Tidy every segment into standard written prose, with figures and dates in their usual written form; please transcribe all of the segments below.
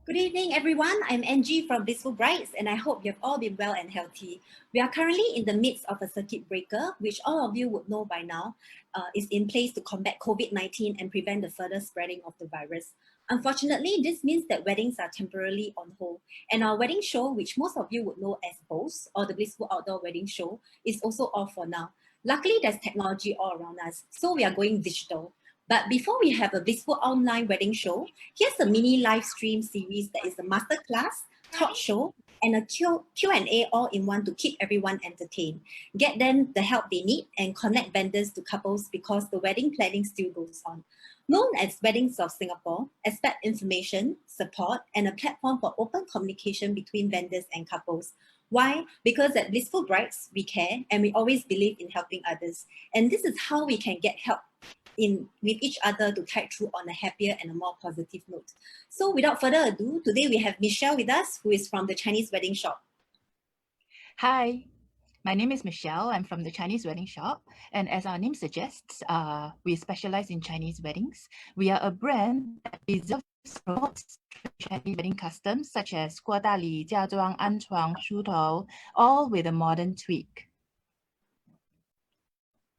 Good evening, everyone. I'm Angie from Blissful Brides, and I hope you've all been well and healthy. We are currently in the midst of a circuit breaker, which all of you would know by now is in place to combat COVID-19 and prevent the further spreading of the virus. Unfortunately, this means that weddings are temporarily on hold, and our wedding show, which most of you would know as BOSE or the Blissful Outdoor Wedding Show, is also off for now. Luckily, there's technology all around us, so we are going digital. But before we have a Blissful online wedding show, here's a mini live stream series that is a masterclass, talk show, and a Q&A all in one to keep everyone entertained. Get them the help they need and connect vendors to couples because the wedding planning still goes on. Known as Weddings of Singapore, expect information, support, and a platform for open communication between vendors and couples. Why? Because at Blissful Brides, we care and we always believe in helping others. And this is how we can get help with each other to tide through on a happier and a more positive note. So without further ado, today we have Michelle with us, who is from the Chinese Wedding Shop. Hi, my name is Michelle. I'm from the Chinese Wedding Shop. And as our name suggests, we specialize in Chinese weddings. We are a brand that preserves promotes Chinese wedding customs such as 过大礼, 嫁妆, 安床, 梳头, all with a modern tweak.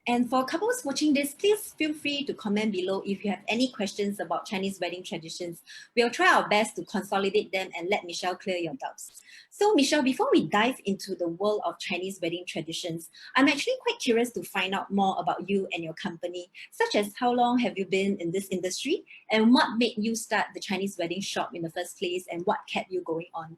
And for couples watching this, please feel free to comment below if you have any questions about Chinese wedding traditions. We'll try our best to consolidate them and let Michelle clear your doubts. So Michelle, before we dive into the world of Chinese wedding traditions, I'm actually quite curious to find out more about you and your company, such as how long have you been in this industry and what made you start the Chinese Wedding Shop in the first place and what kept you going on?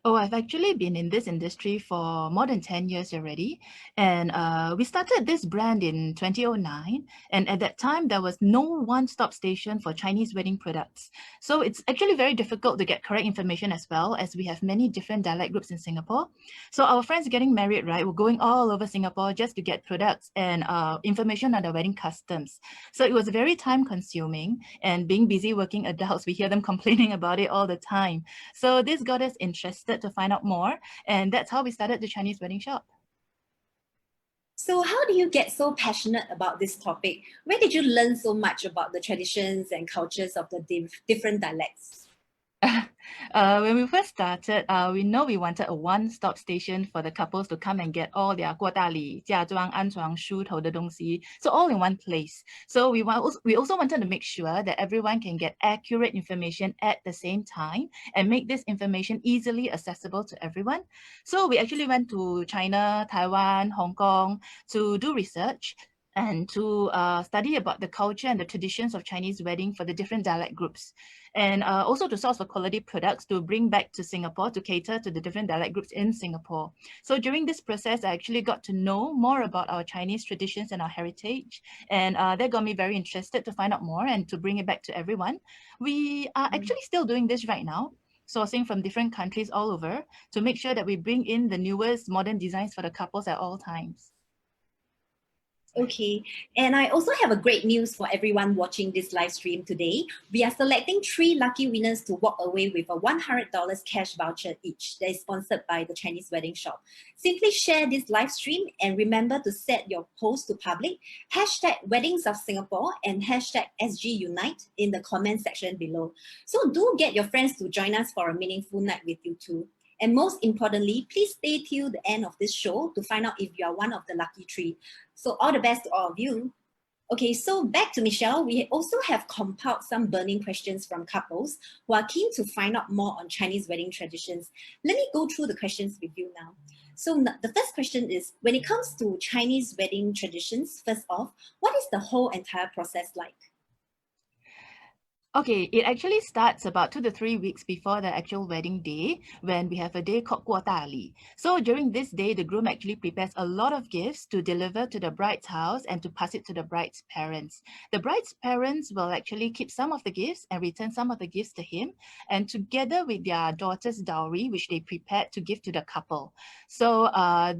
Oh, I've actually been in this industry for more than 10 years already. And we started this brand in 2009. And at that time, there was no one-stop station for Chinese wedding products. So it's actually very difficult to get correct information as well, as we have many different dialect groups in Singapore. So our friends getting married, right, were going all over Singapore just to get products and information on the wedding customs. So it was very time-consuming. And being busy working adults, we hear them complaining about it all the time. So this got us interested to find out more, and that's how we started the Chinese Wedding Shop. So how do you get so passionate about this topic? Where did you learn so much about the traditions and cultures of the different dialects? When we first started, we know we wanted a one-stop station for the couples to come and get all their 过大礼, 嫁妆, 安床, 梳头的东西, so all in one place. So we also wanted to make sure that everyone can get accurate information at the same time and make this information easily accessible to everyone. So we actually went to China, Taiwan, Hong Kong to do research and to study about the culture and the traditions of Chinese wedding for the different dialect groups. And also to source for quality products to bring back to Singapore to cater to the different dialect groups in Singapore. So during this process, I actually got to know more about our Chinese traditions and our heritage. And that got me very interested to find out more and to bring it back to everyone. We are actually still doing this right now, sourcing from different countries all over to make sure that we bring in the newest modern designs for the couples at all times. Okay, and I also have a great news for everyone watching this live stream today. We are selecting 3 lucky winners to walk away with a $100 cash voucher each that is sponsored by the Chinese Wedding Shop. Simply share this live stream and remember to set your post to public, hashtag Weddings of Singapore and hashtag SG Unite in the comment section below. So do get your friends to join us for a meaningful night with you too. And most importantly, please stay till the end of this show to find out if you are one of the lucky 3. So all the best to all of you. Okay, so back to Michelle. We also have compiled some burning questions from couples who are keen to find out more on Chinese wedding traditions. Let me go through the questions with you now. So the first question is, when it comes to Chinese wedding traditions, first off, what is the whole entire process like? Okay, it actually starts about 2 to 3 weeks before the actual wedding day when we have a day called 过大礼. So during this day, the groom actually prepares a lot of gifts to deliver to the bride's house and to pass it to the bride's parents. The bride's parents will actually keep some of the gifts and return some of the gifts to him, and together with their daughter's dowry, which they prepared to give to the couple. So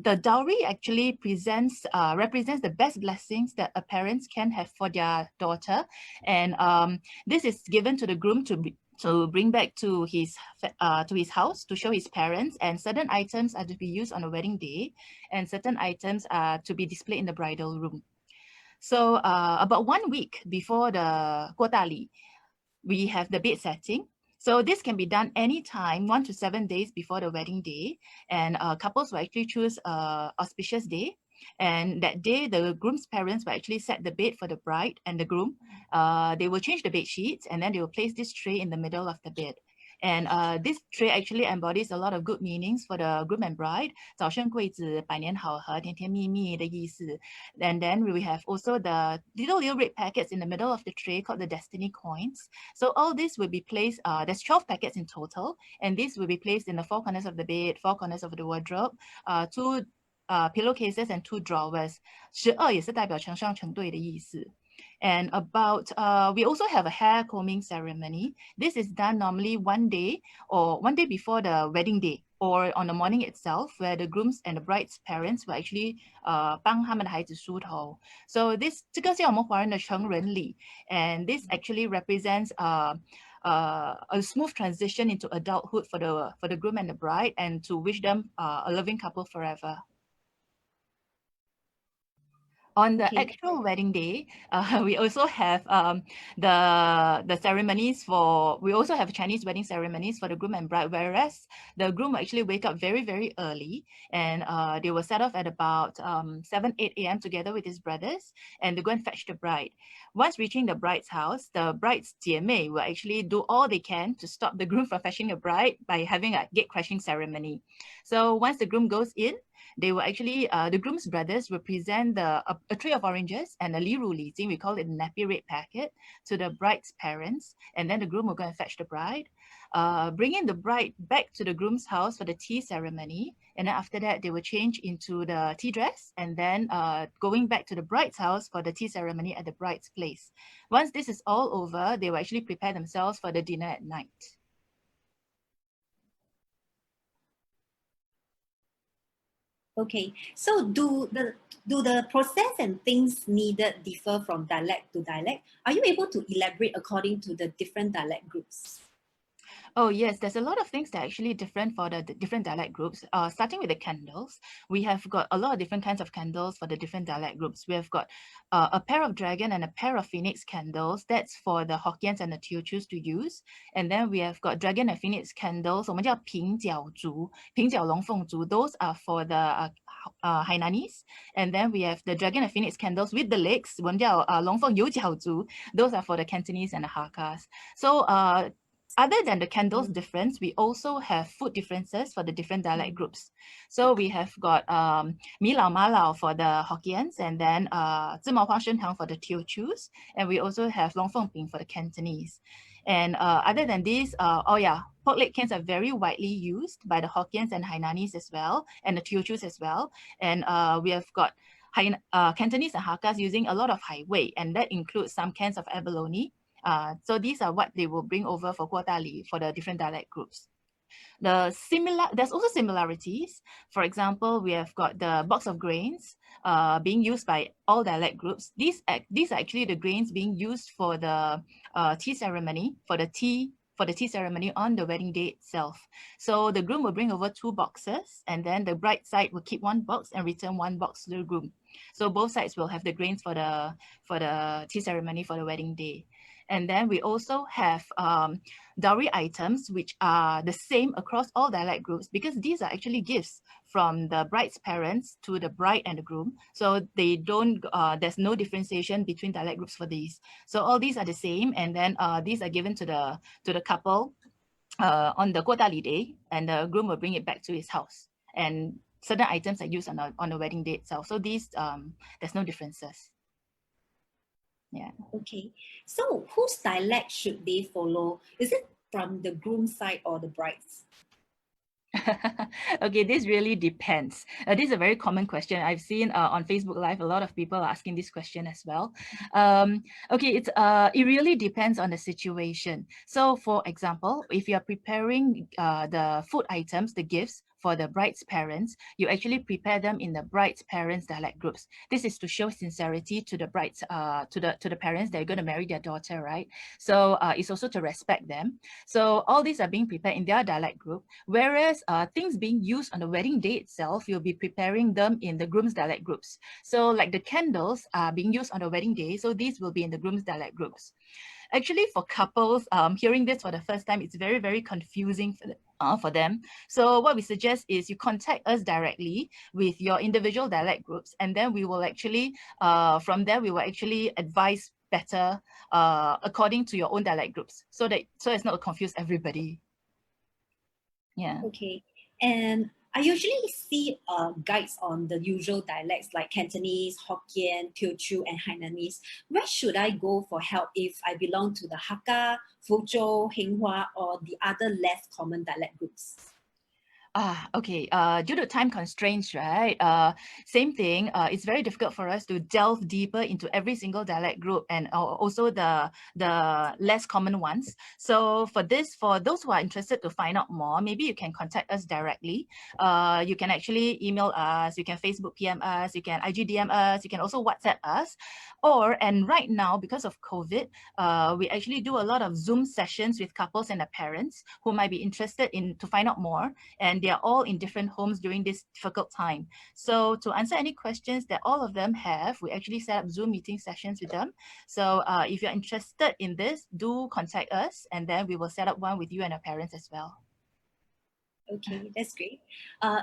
the dowry actually represents the best blessings that a parents can have for their daughter, and this is given to the groom to bring back to his house to show his parents, and certain items are to be used on a wedding day and certain items are to be displayed in the bridal room. So about 1 week before the 过大礼, we have the bed setting. So this can be done anytime, 1 to 7 days before the wedding day. And couples will actually choose an auspicious day. And that day, the groom's parents will actually set the bed for the bride and the groom. They will change the bed sheets, and then they will place this tray in the middle of the bed. And this tray actually embodies a lot of good meanings for the groom and bride. 早生贵子,百年好合,甜甜蜜蜜的意思. And then we have also the little red packets in the middle of the tray called the destiny coins. So all this will be placed, there's 12 packets in total, and these will be placed in the four corners of the bed, four corners of the wardrobe, two pillowcases and 2 drawers. 12也是代表成双成对的意思. And about, we also have a hair combing ceremony. This is done normally one day before the wedding day, or on the morning itself, where the groom's and the bride's parents will actually 帮他们的孩子梳头. So this 这个是我们华人的成人礼, and this actually represents a smooth transition into adulthood for the groom and the bride, and to wish them a loving couple forever. On the actual wedding day, we also have the ceremonies we also have Chinese wedding ceremonies for the groom and bride, whereas the groom will actually wake up very, very early, and they will set off at about 7, 8 a.m. together with his brothers, and they go and fetch the bride. Once reaching the bride's house, the bride's 姐妹 will actually do all they can to stop the groom from fetching the bride by having a gate crashing ceremony. So once the groom goes in, they will actually, the groom's brothers will present a tray of oranges and a liru li jing, we call it a nappy red packet, to the bride's parents, and then the groom will go and fetch the bride, bringing the bride back to the groom's house for the tea ceremony, and then after that they will change into the tea dress, and then going back to the bride's house for the tea ceremony at the bride's place. Once this is all over, they will actually prepare themselves for the dinner at night. Okay, so do the process and things needed differ from dialect to dialect? Are you able to elaborate according to the different dialect groups? Oh yes, there's a lot of things that are actually different for the different dialect groups. Starting with the candles, we have got a lot of different kinds of candles for the different dialect groups. We have got a pair of dragon and a pair of phoenix candles. That's for the Hokkiens and the Teochews to use. And then we have got dragon and phoenix candles. 我们叫平角烛,平角龙凤烛. Those are for the Hainanese. And then we have the dragon and phoenix candles with the legs. 我们叫龙凤有角烛. Those are for the Cantonese and the Hakkas. So other than the candles difference, we also have food differences for the different dialect groups. So we have got mi lao ma lao for the Hokkiens, and then zi mao huang shen tang for the Teochews, and we also have long feng ping for the Cantonese. And other than these, pork leg cans are very widely used by the Hokkiens and Hainanese as well, and the Teochews as well. And we have got Cantonese and Hakkas using a lot of hai wei, and that includes some cans of abalone. So these are what they will bring over for Guo Li for the different dialect groups. There's also similarities. For example, we have got the box of grains being used by all dialect groups. These are actually the grains being used for the tea ceremony, for the tea ceremony on the wedding day itself. So the groom will bring over 2 boxes, and then the bride side will keep 1 box and return 1 box to the groom. So both sides will have the grains for the tea ceremony for the wedding day. And then we also have dowry items, which are the same across all dialect groups, because these are actually gifts from the bride's parents to the bride and the groom. So they don't, there's no differentiation between dialect groups for these. So all these are the same, and then these are given to the couple on the Guo Li day, and the groom will bring it back to his house. And certain items are used on the wedding day itself. So these, there's no differences. Yeah. Okay, so whose dialect should they follow? Is it from the groom's side or the bride's? Okay, this really depends. This is a very common question. I've seen on Facebook Live a lot of people asking this question as well. Okay, it really depends on the situation. So for example, if you're preparing the food items, the gifts for the bride's parents, you actually prepare them in the bride's parents' dialect groups. This is to show sincerity to the bride's to the parents that are going to marry their daughter, right? So it's also to respect them. So all these are being prepared in their dialect group, whereas things being used on the wedding day itself, you'll be preparing them in the groom's dialect groups. So like the candles are being used on the wedding day, so these will be in the groom's dialect groups. Actually, for couples, hearing this for the first time, it's very, very confusing for them. So what we suggest is you contact us directly with your individual dialect groups, and then we will actually, from there, we will actually advise better according to your own dialect groups, so as not to confuse everybody. Yeah. Okay. And I usually see guides on the usual dialects like Cantonese, Hokkien, Teochew, and Hainanese. Where should I go for help if I belong to the Hakka, Fuzhou, Hinghua, or the other less common dialect groups? Okay. Due to time constraints, right? Same thing. It's very difficult for us to delve deeper into every single dialect group and also the less common ones. So for those who are interested to find out more, maybe you can contact us directly. You can actually email us. You can Facebook PM us. You can IG DM us. You can also WhatsApp us. And right now, because of COVID, we actually do a lot of Zoom sessions with couples and their parents who might be interested to find out more. And they are all in different homes during this difficult time. So to answer any questions that all of them have, we actually set up Zoom meeting sessions with them. So if you're interested in this, do contact us, and then we will set up one with you and your parents as well. Okay, that's great.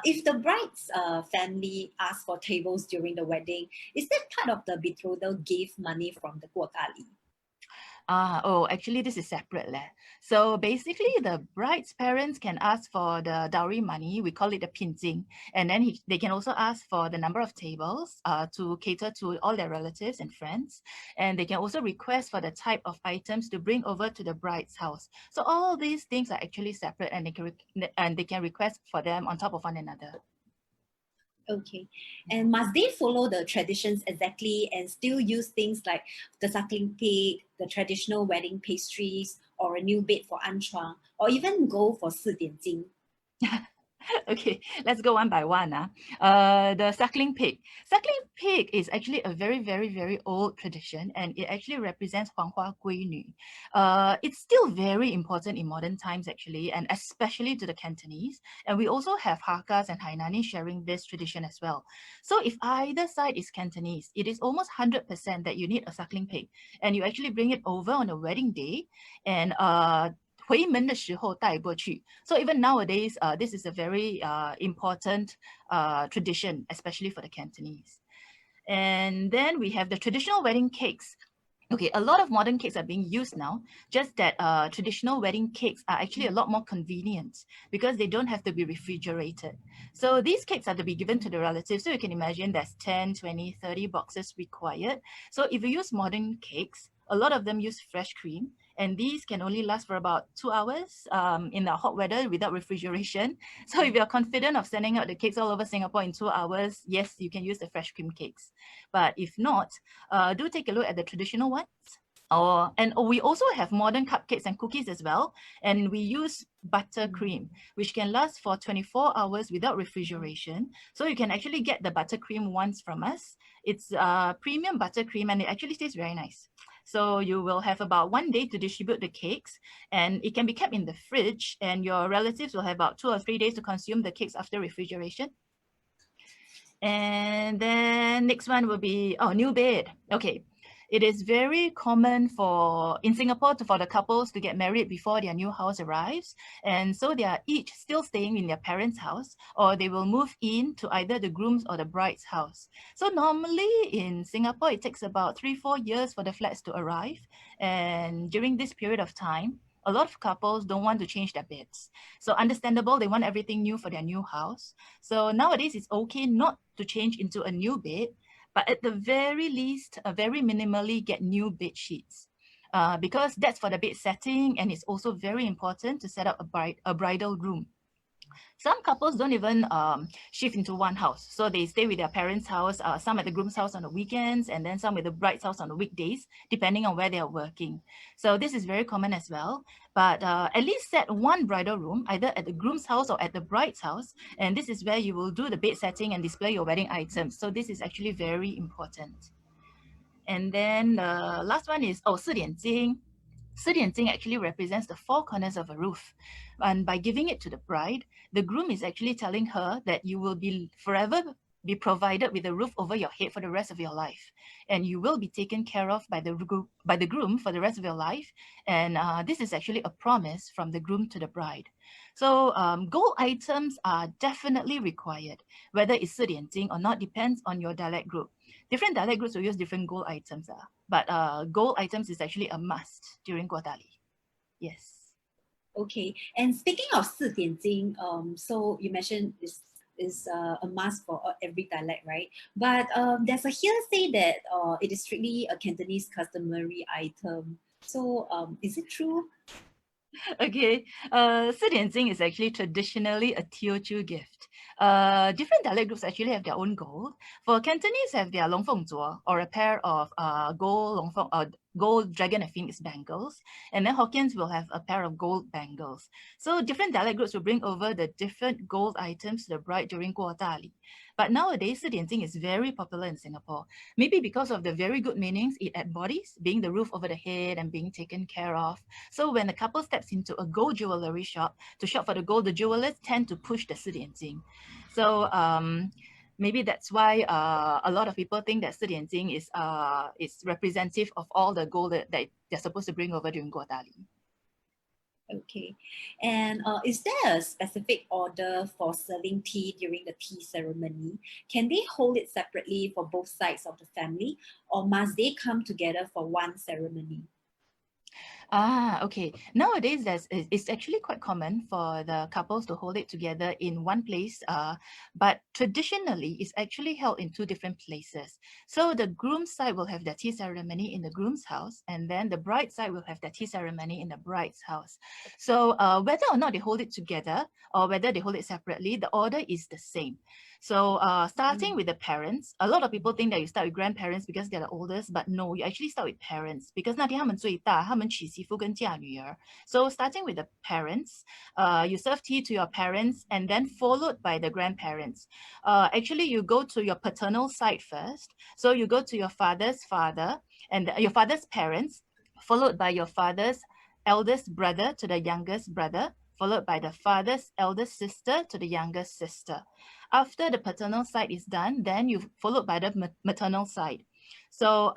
If the bride's family asks for tables during the wedding, is that part of the betrothal gift money from the guotali? Actually, this is separate. So basically, the bride's parents can ask for the dowry money. We call it the pinjing. And then they can also ask for the number of tables to cater to all their relatives and friends. And they can also request for the type of items to bring over to the bride's house. So all these things are actually separate, and they can request for them on top of one another. Okay. And must they follow the traditions exactly and still use things like the suckling pig, the traditional wedding pastries, or a new bed for anchuang, or even go for 4点睛? Okay, let's go one by one. The suckling pig. Suckling pig is actually a very, very, very old tradition, and it actually represents Huanghua Guinü. It's still very important in modern times, actually, and especially to the Cantonese. And we also have Hakkas and Hainanese sharing this tradition as well. So if either side is Cantonese, it is almost 100% that you need a suckling pig, and you actually bring it over on the wedding day, and回门的时候带过去. So even nowadays, this is a very important tradition, especially for the Cantonese. And then we have the traditional wedding cakes. Okay, a lot of modern cakes are being used now, just that traditional wedding cakes are actually a lot more convenient because they don't have to be refrigerated. So these cakes are to be given to the relatives. So you can imagine there's 10, 20, 30 boxes required. So if you use modern cakes, a lot of them use fresh cream, and these can only last for about 2 hours in the hot weather without refrigeration. So if you're confident of sending out the cakes all over Singapore in 2 hours, yes, you can use the fresh cream cakes. But if not, do take a look at the traditional ones. And we also have modern cupcakes and cookies as well. And we use buttercream, which can last for 24 hours without refrigeration. So you can actually get the buttercream ones from us. It's premium buttercream, and it actually tastes very nice. So you will have about 1 day to distribute the cakes, and it can be kept in the fridge, and your relatives will have about 2 or 3 days to consume the cakes after refrigeration. And then next one will be, new bed. Okay. It is very common in Singapore for the couples to get married before their new house arrives. And so they are each still staying in their parents' house, or they will move in to either the groom's or the bride's house. So normally in Singapore, it takes about 3-4 years for the flats to arrive. And during this period of time, a lot of couples don't want to change their beds. So understandable, they want everything new for their new house. So nowadays, it's okay not to change into a new bed, but at the very least, very minimally get new bed sheets. Because that's for the bed setting, and it's also very important to set up a bridal room. Some couples don't even shift into one house. So they stay with their parents' house, some at the groom's house on the weekends, and then some with the bride's house on the weekdays, depending on where they are working. So this is very common as well. But at least set one bridal room, either at the groom's house or at the bride's house. And this is where you will do the bed setting and display your wedding items. So this is actually very important. And then the last one is, 4点睛. 4点睛 actually represents the 4 corners of a roof. And by giving it to the bride, the groom is actually telling her that you will be forever be provided with a roof over your head for the rest of your life, and you will be taken care of by the groom for the rest of your life. And this is actually a promise from the groom to the bride. So gold items are definitely required, whether it's 四点金 or not depends on your dialect group. Different dialect groups will use different gold items, but gold items is actually a must during Guodali. Yes. Okay, and speaking of 四点金, so you mentioned is a must for every dialect, right? But there's a hearsay that it is strictly a Cantonese customary item. So is it true? Okay, 四点金 is actually traditionally a Teochew gift. Different dialect groups actually have their own gold. For Cantonese, have their longfengzuo, or a pair of gold longfeng, gold dragon and phoenix bangles, and then Hokkiens will have a pair of gold bangles. So different dialect groups will bring over the different gold items to the bride during Guodali. But nowadays, 四点金 is very popular in Singapore, maybe because of the very good meanings it embodies, being the roof over the head and being taken care of. So when a couple steps into a gold jewelry shop to shop for the gold, the jewelers tend to push the 四点金. So maybe that's why a lot of people think that 四点金 is representative of all the gold that they're supposed to bring over during Guodali. Okay, and is there a specific order for serving tea during the tea ceremony? Can they hold it separately for both sides of the family, or must they come together for one ceremony? Okay. Nowadays, it's actually quite common for the couples to hold it together in one place, but traditionally, it's actually held in two different places. So the groom's side will have the tea ceremony in the groom's house, and then the bride's side will have the tea ceremony in the bride's house. So whether or not they hold it together or whether they hold it separately, the order is the same. So starting with the parents, a lot of people think that you start with grandparents because they're the oldest, but no, you actually start with parents because 那天他们最大，他们娶媳妇跟嫁女儿. So starting with the parents, you serve tea to your parents and then followed by the grandparents. Actually, you go to your paternal side first. So you go to your father's father and your father's parents, followed by your father's eldest brother to the youngest brother, followed by the father's eldest sister to the youngest sister. After the paternal side is done, then you followed by the maternal side. So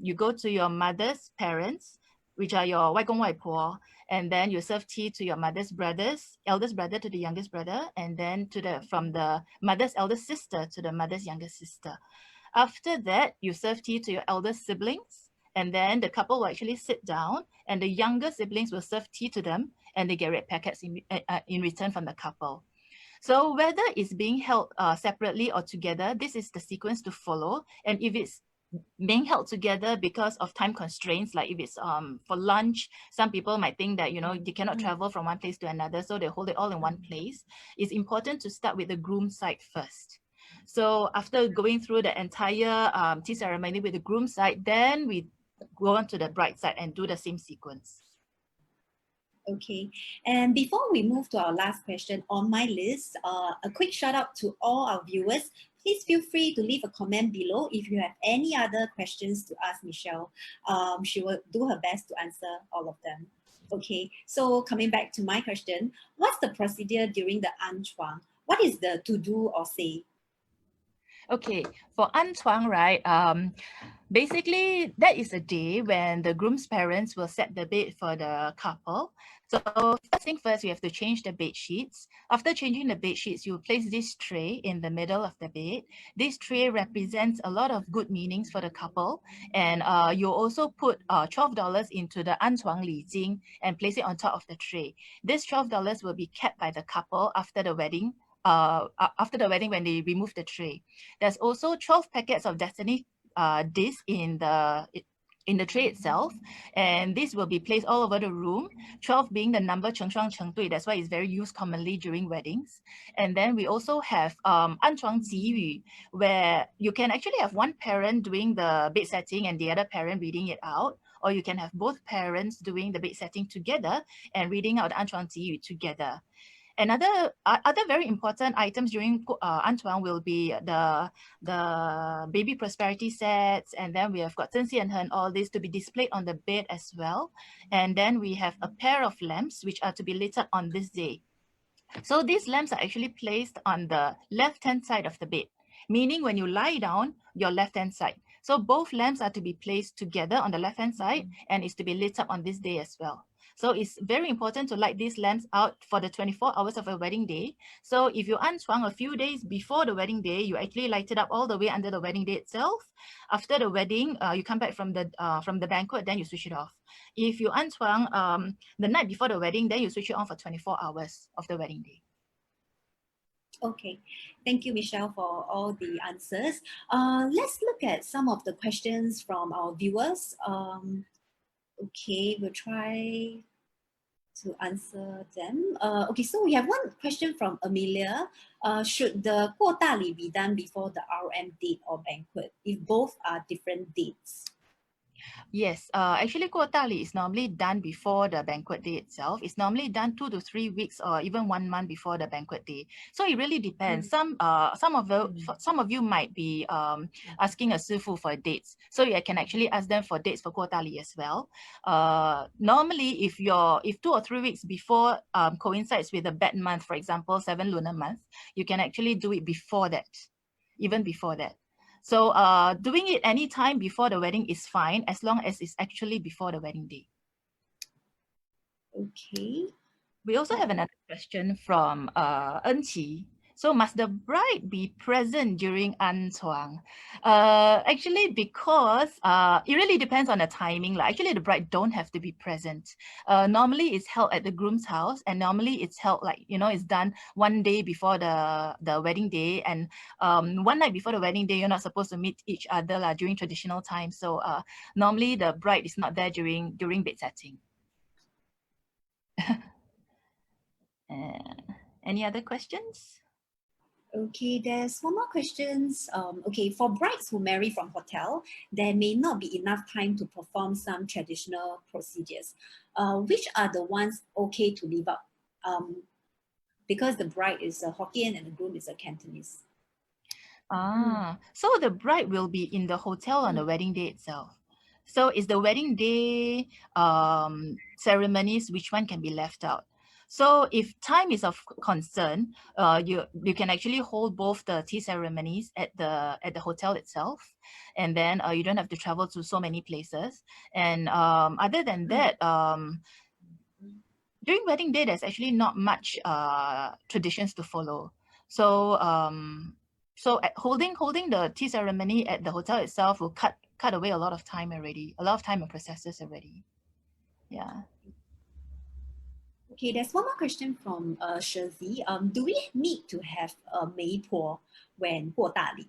you go to your mother's parents, which are your 外公外婆, and then you serve tea to your mother's brothers, eldest brother to the youngest brother, and then from the mother's eldest sister to the mother's youngest sister. After that, you serve tea to your eldest siblings, and then the couple will actually sit down, and the younger siblings will serve tea to them, and they get red packets in return from the couple. So whether it's being held separately or together, this is the sequence to follow. And if it's being held together because of time constraints, like if it's for lunch, some people might think that, you know, they cannot travel from one place to another, so they hold it all in one place. It's important to start with the groom side first. So after going through the entire tea ceremony with the groom side, then we go on to the bride side and do the same sequence. Okay, and before we move to our last question on my list, a quick shout out to all our viewers. Please feel free to leave a comment below if you have any other questions to ask Michelle. She will do her best to answer all of them. Okay, so coming back to my question, what's the procedure during the anchuang? What is the to do or say? Okay, for anchuang, right? Basically, that is a day when the groom's parents will set the bed for the couple. So first thing first, you have to change the bed sheets. After changing the bed sheets, you place this tray in the middle of the bed. This tray represents a lot of good meanings for the couple. And you also put $12 into the anchuang li jing and place it on top of the tray. This $12 will be kept by the couple after the wedding. After the wedding, when they remove the tray. There's also 12 packets of destiny disc in the tray itself, and this will be placed all over the room, 12 being the number 成双成对, that's why it's very used commonly during weddings. And then we also have 安床集语, where you can actually have one parent doing the bed setting and the other parent reading it out, or you can have both parents doing the bed setting together and reading out the 安床集语 together. Another other very important items during anchuang will be the baby prosperity sets, and then we have got 珍惜人和 and all this to be displayed on the bed as well. And then we have a pair of lamps which are to be lit up on this day. So these lamps are actually placed on the left-hand side of the bed. meaning when you lie down, your left-hand side. So both lamps are to be placed together on the left-hand side and is to be lit up on this day as well. So it's very important to light these lamps out for the 24 hours of a wedding day. So if you answang a few days before the wedding day, you actually light it up all the way under the wedding day itself. After the wedding, you come back from the banquet, then you switch it off. If you answang the night before the wedding, then you switch it on for 24 hours of the wedding day. Okay, thank you, Michelle, for all the answers. Let's look at some of the questions from our viewers. Okay, we'll try to answer them. Okay, so we have one question from Amelia. Should the 过大礼 be done before the RM date or banquet if both are different dates? Yes, actually, 过大礼 is normally done before the banquet day itself. It's normally done 2 to 3 weeks or even 1 month before the banquet day. So it really depends. Some of you might be asking a sifu for dates. So you can actually ask them for dates for 过大礼 as well. Normally, if 2 or 3 weeks before coincides with a bad month, for example, 7 lunar month, you can actually do it before that, even before that. So doing it any time before the wedding is fine, as long as it's actually before the wedding day. Okay. We also have another question from Enqi. So must the bride be present during Anchuang? Actually, because it really depends on the timing. Like, actually, the bride don't have to be present. Normally, it's held at the groom's house, and normally it's held like, it's done one day before the wedding day, and one night before the wedding day, you're not supposed to meet each other during traditional time. So normally, the bride is not there during bed setting. Any other questions? Okay, there's one more questions. Okay, for brides who marry from hotel, there may not be enough time to perform some traditional procedures. Which are the ones okay to leave out? Because the bride is a Hokkien and the groom is a Cantonese. So the bride will be in the hotel on the wedding day itself. So is the wedding day ceremonies, which one can be left out? So if time is of concern, you can actually hold both the tea ceremonies at the hotel itself, and then you don't have to travel to so many places. And other than that, during wedding day, there's actually not much traditions to follow. So holding the tea ceremony at the hotel itself will cut away a lot of time already, a lot of time and processes already. Yeah. Okay, there's one more question from Shirzi. Do we need to have a 媒婆 when 过大礼?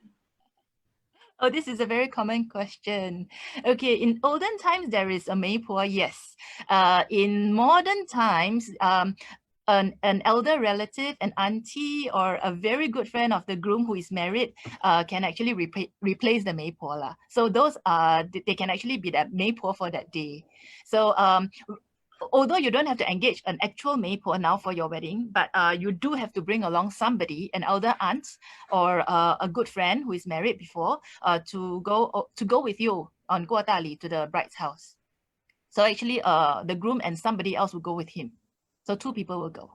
Oh, this is a very common question. Okay, in olden times, there is a 媒婆, yes. In modern times, an elder relative, an auntie, or a very good friend of the groom who is married can actually replace the 媒婆啦. So those they can actually be that 媒婆 for that day. So although you don't have to engage an actual 媒婆 now for your wedding, but you do have to bring along somebody, an elder aunt or a good friend who is married before, to go with you on 过大礼 to the bride's house. So actually, the groom and somebody else will go with him. So 2 people will go.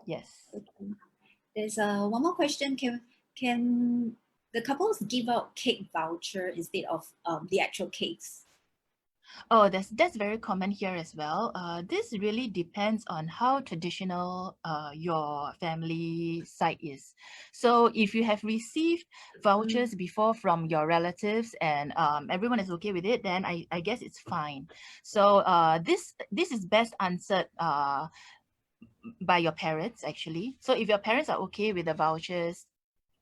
Yes. Okay. There's one more question. Can the couples give out cake voucher instead of the actual cakes? Oh, that's very common here as well. This really depends on how traditional your family side is. So if you have received vouchers before from your relatives and everyone is okay with it, then I guess it's fine. So this is best answered by your parents, actually. So if your parents are okay with the vouchers,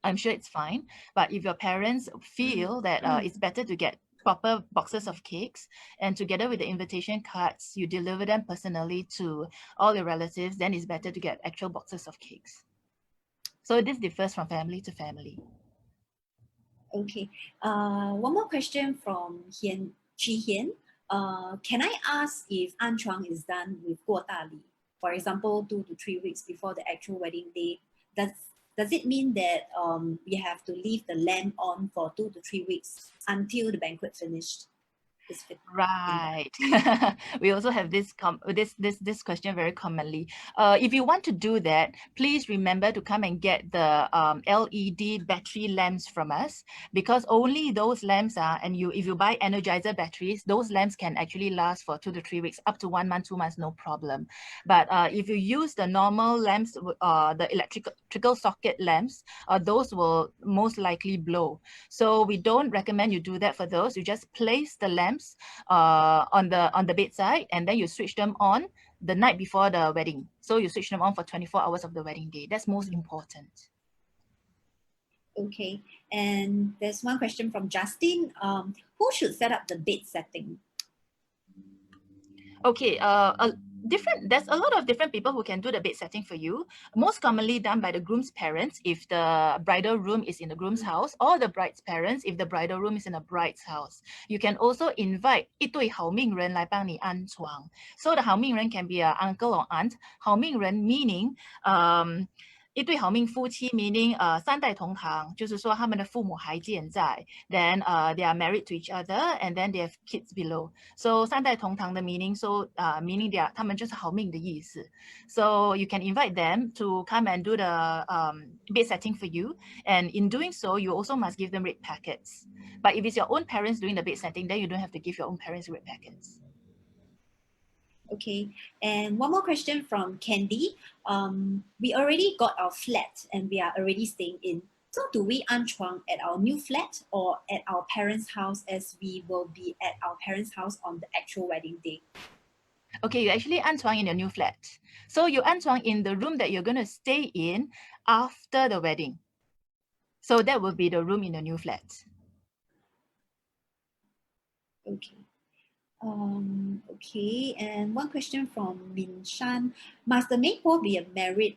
I'm sure it's fine. But if your parents feel that it's better to get proper boxes of cakes, and together with the invitation cards, you deliver them personally to all your relatives, then it's better to get actual boxes of cakes. So this differs from family to family. Okay. One more question from Chi Hian. Can I ask if Anchuang is done with 过大礼? For example, 2 to 3 weeks before the actual wedding day, does it mean that we have to leave the lamp on for 2 to 3 weeks until the banquet finished? is fitting in Right. We also have this this question very commonly. If you want to do that, please remember to come and get the LED battery lamps from us, because only those lamps are, and if you buy Energizer batteries, those lamps can actually last for 2 to 3 weeks, up to 1 month, 2 months, no problem. But if you use the normal lamps, the electrical socket lamps, those will most likely blow. So we don't recommend you do that for those. You just place the lamps on the bedside, and then you switch them on the night before the wedding. So you switch them on for 24 hours of the wedding day. That's most important. Okay, and there's one question from Justin. Who should set up the bed setting? Okay, there's a lot of different people who can do the bed setting for you. Most commonly done by the groom's parents if the bridal room is in the groom's house, or the bride's parents if the bridal room is in a bride's house. You can also invite 一对好命人来帮你安床. So the 好命人 can be an uncle or aunt. 好命人 meaning 一对好命夫妻 meaning 三代同堂，就是说他们的父母还健在 ，then they are married to each other and then they have kids below. So 三代同堂的 meaning meaning 他们就是好命的意思。So you can invite them to come and do the bed setting for you, and in doing so, you also must give them red packets. But if it's your own parents doing the bed setting, then you don't have to give your own parents red packets. Okay, and one more question from Candy. We already got our flat and we are already staying in. So do we anchuang at our new flat or at our parents' house, as we will be at our parents' house on the actual wedding day? Okay, you actually anchuang in your new flat. So you anchuang in the room that you're going to stay in after the wedding. So that will be the room in the new flat. Okay. Okay, and one question from Min Shan. Must the maypole be a married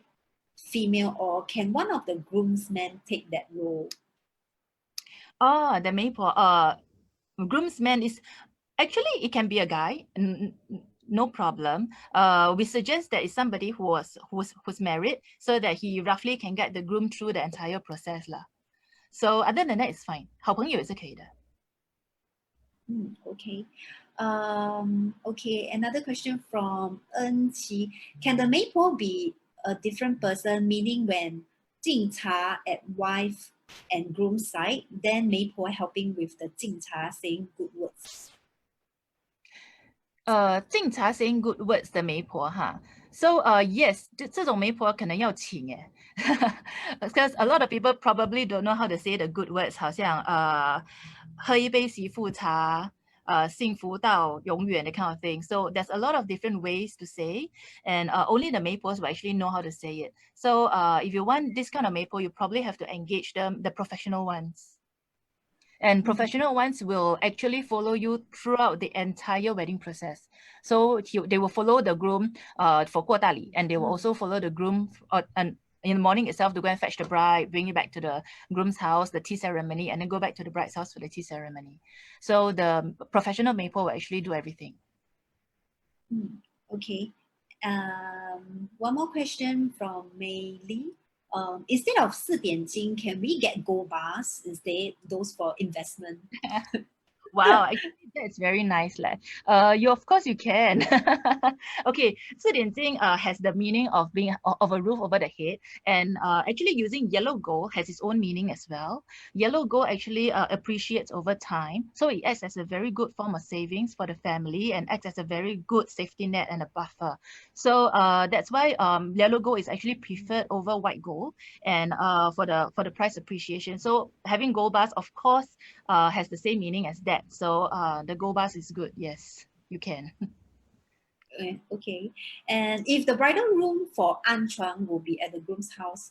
female, or can one of the groomsmen take that role? Oh, the maypole. Groomsman is actually, it can be a guy. No problem. We suggest that it's somebody who's married, so that he roughly can get the groom through the entire process lah. So other than that, it's fine. 好朋友也是可以的。Okay. Okay, another question from En Qi. Can the maypole be a different person, meaning when Jing Cha at wife and groom side, then maypole helping with the Jing Cha saying good words? 敬茶 saying good words 的媒婆哈。So yes, 这种媒婆可能要请耶。Because a lot of people probably don't know how to say the good words，好像喝一杯媳妇茶，幸福到永远 the kind of thing. So there's a lot of different ways to say, and only the maypores will actually know how to say it. So if you want this kind of maypore, you probably have to engage the professional ones. And professional ones will actually follow you throughout the entire wedding process. So they will follow the groom for 过大礼, and they will also follow the groom and in the morning itself to go and fetch the bride, bring it back to the groom's house, the tea ceremony, and then go back to the bride's house for the tea ceremony. So the professional maypole will actually do everything. Okay. One more question from Mei Li. Instead of 四点金, can we get gold bars instead, those for investment? Wow, actually, that's very nice, leh. Of course you can. Okay, 四点金 has the meaning of being of a roof over the head, and actually using yellow gold has its own meaning as well. Yellow gold actually appreciates over time, so it acts as a very good form of savings for the family and acts as a very good safety net and a buffer. So that's why yellow gold is actually preferred over white gold, and for the price appreciation. So having gold bars, of course, has the same meaning as that. So the gold bars is good. Yes, you can. Okay. And if the bridal room for anchuang will be at the groom's house,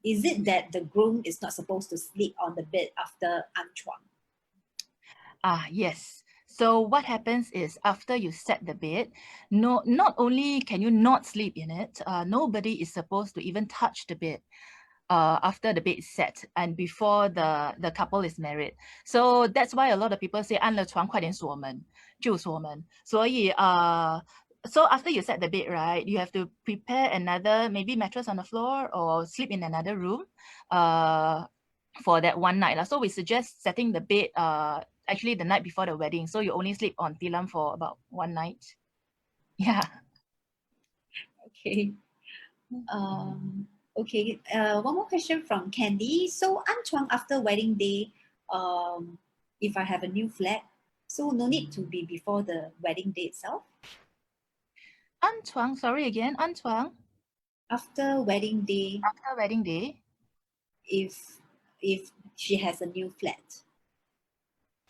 is it that the groom is not supposed to sleep on the bed after anchuang? Yes. So what happens is after you set the bed, not only can you not sleep in it, nobody is supposed to even touch the bed. After the bed is set and before the couple is married. So that's why a lot of people say 安了床快点锁门，就锁门。所以so after you set the bed, right, you have to prepare another maybe mattress on the floor or sleep in another room for that one night. So we suggest setting the bed actually the night before the wedding. So you only sleep on tilam for about one night. Yeah. Okay. Okay. One more question from Candy. So, Anchuang, after wedding day, if I have a new flat, so no need to be before the wedding day itself. Anchuang, sorry again, Anchuang, After wedding day, after wedding day. if she has a new flat,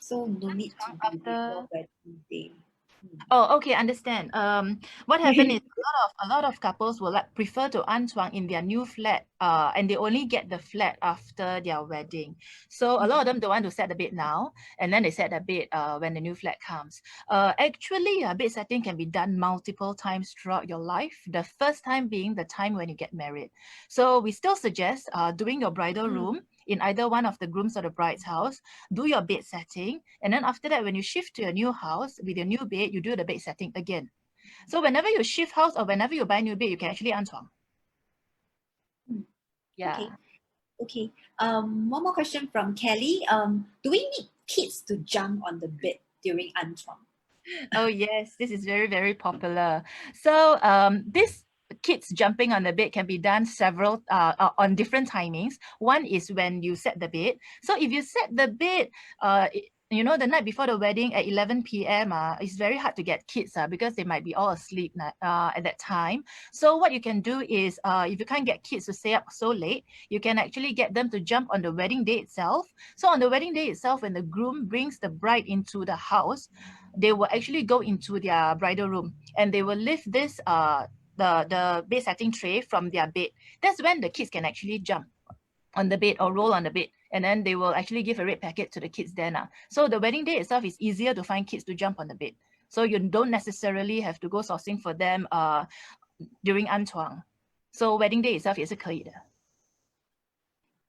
so no need to Anchuang be before after. wedding day. Hmm. Oh, okay, understand. What happened is a lot of couples will prefer to anchuang in their new flat, and they only get the flat after their wedding. So a lot of them don't want to set the bed now, and then they set the bed when the new flat comes. Actually, bed setting can be done multiple times throughout your life. The first time being the time when you get married. So we still suggest doing your bridal room in either one of the groom's or the bride's house. Do your bed setting, and then after that, when you shift to your new house with your new bed, you do the bed setting again. So whenever you shift house or whenever you buy new bed, you can actually anchuang. Yeah. Okay. Okay. One more question from Kelly. Do we need kids to jump on the bed during Anchuang? Oh yes, this is very, very popular. So this kids jumping on the bed can be done several on different timings. One is when you set the bed. So if you set the bed you know, the night before the wedding at 11 p.m. It's very hard to get kids because they might be all asleep at that time. So what you can do is if you can't get kids to stay up so late, you can actually get them to jump on the wedding day itself. So on the wedding day itself, when the groom brings the bride into the house, they will actually go into their bridal room and they will lift this the bed setting tray from their bed. That's when the kids can actually jump on the bed or roll on the bed, and then they will actually give a red packet to the kids then. So the wedding day itself is easier to find kids to jump on the bed. So you don't necessarily have to go sourcing for them during anchuang. So wedding day itself 也是可以的。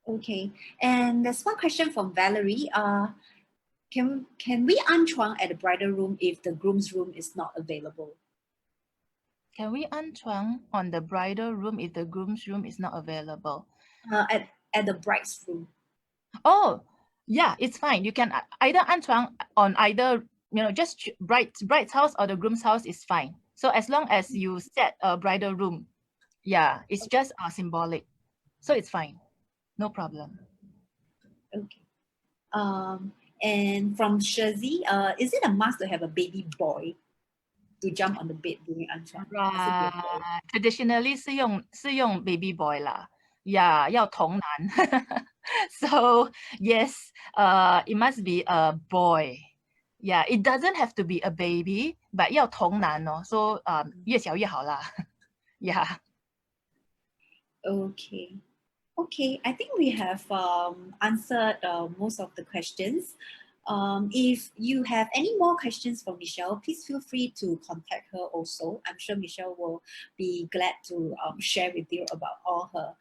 Okay. And there's one question from Valerie. Can we Anchuang at the bridal room if the groom's room is not available? Can we anchuang on the bridal room if the groom's room is not available? At the bride's room. Oh, yeah, it's fine. You can either anchuang on either, you know, just bride's house or the groom's house is fine. So as long as you set a bridal room, yeah, it's just symbolic. So it's fine. No problem. Okay. And from Shazi, is it a must to have a baby boy to jump on the bed during Anchuang? Right. Traditionally 是用 baby boy 啦. Yeah, 要童男. So yes, it must be a boy. Yeah, it doesn't have to be a baby, but 要童男 哦. So 越小越好啦. Yeah. Okay. Okay, I think we have answered most of the questions. If you have any more questions for Michelle, please feel free to contact her also. I'm sure Michelle will be glad to share with you about all her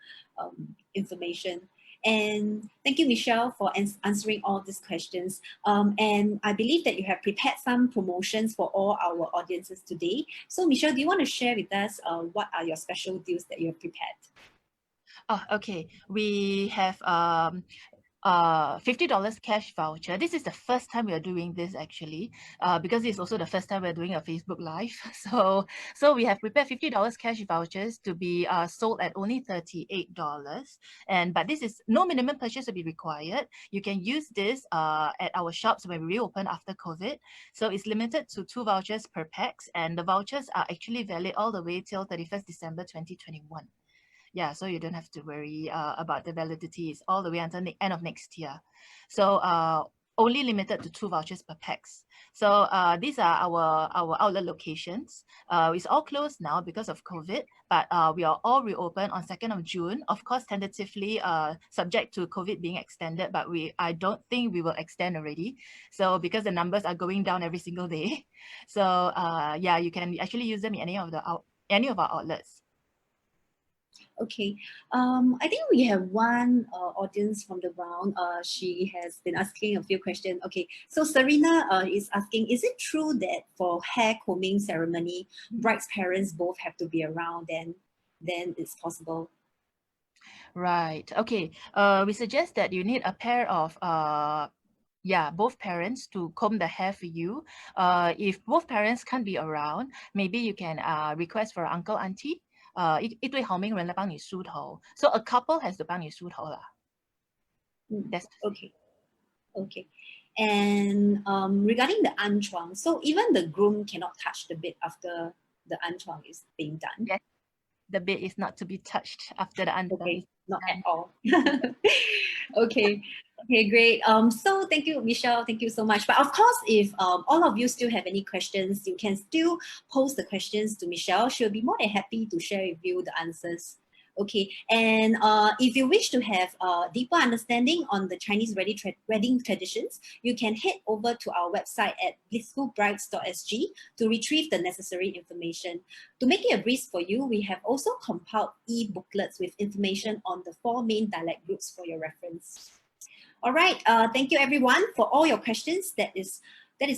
information. And thank you, Michelle, for answering all these questions. And I believe that you have prepared some promotions for all our audiences today. So, Michelle, do you want to share with us what are your special deals that you have prepared? Oh, okay. We have $50 cash voucher. This is the first time we are doing this actually, because it's also the first time we're doing a Facebook Live. So we have prepared $50 cash vouchers to be sold at only $38. But this is no minimum purchase to be required. You can use this at our shops when we reopen after COVID. So it's limited to 2 vouchers per pax, and the vouchers are actually valid all the way till 31st December 2021. Yeah, so you don't have to worry about the validity. It's all the way until the end of next year. So only limited to 2 vouchers per pax. So these are our outlet locations. It's all closed now because of COVID, but we are all reopened on 2nd of June. Of course, tentatively subject to COVID being extended, but I don't think we will extend already. So because the numbers are going down every single day. So yeah, you can actually use them in any of our outlets. Okay, I think we have one audience from the ground. She has been asking a few questions. Okay, so Serena is asking, is it true that for hair combing ceremony, bride's parents both have to be around, then it's possible? Right. Okay. We suggest that you need a pair of yeah, both parents to comb the hair for you. If both parents can't be around, maybe you can request for uncle auntie. 一对好命人来帮你梳头. So a couple has to 帮你梳头啦. That's Okay. Okay. And regarding the anchuang, so even the groom cannot touch the bed after the anchuang is being done. yes. The bed is not to be touched after the anthem Okay, is not at done. all. Okay. Okay, great. So thank you, Michelle. Thank you so much. But of course, if all of you still have any questions, you can still post the questions to Michelle. She'll be more than happy to share with you the answers. Okay, and if you wish to have a deeper understanding on the Chinese wedding traditions, you can head over to our website at blissfulbrides.sg to retrieve the necessary information. To make it a breeze for you, we have also compiled e-booklets with information on the 4 main dialect groups for your reference. All right, thank you everyone for all your questions. That is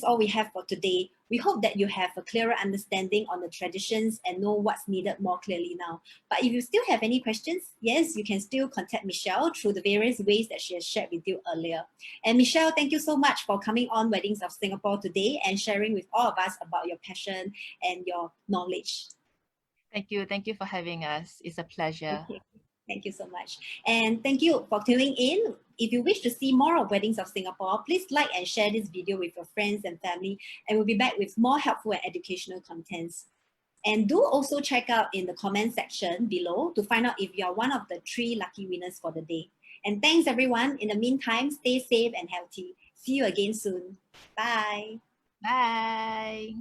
all we have for today. We hope that you have a clearer understanding on the traditions and know what's needed more clearly now. But if you still have any questions, yes, you can still contact Michelle through the various ways that she has shared with you earlier. And Michelle, thank you so much for coming on Weddings of Singapore today and sharing with all of us about your passion and your knowledge. Thank you. Thank you for having us. It's a pleasure. Okay. Thank you so much. And thank you for tuning in. If you wish to see more of Weddings of Singapore, please like and share this video with your friends and family, and we'll be back with more helpful and educational contents. And do also check out in the comment section below to find out if you are one of the 3 lucky winners for the day. And thanks everyone. In the meantime, stay safe and healthy. See you again soon. Bye. Bye.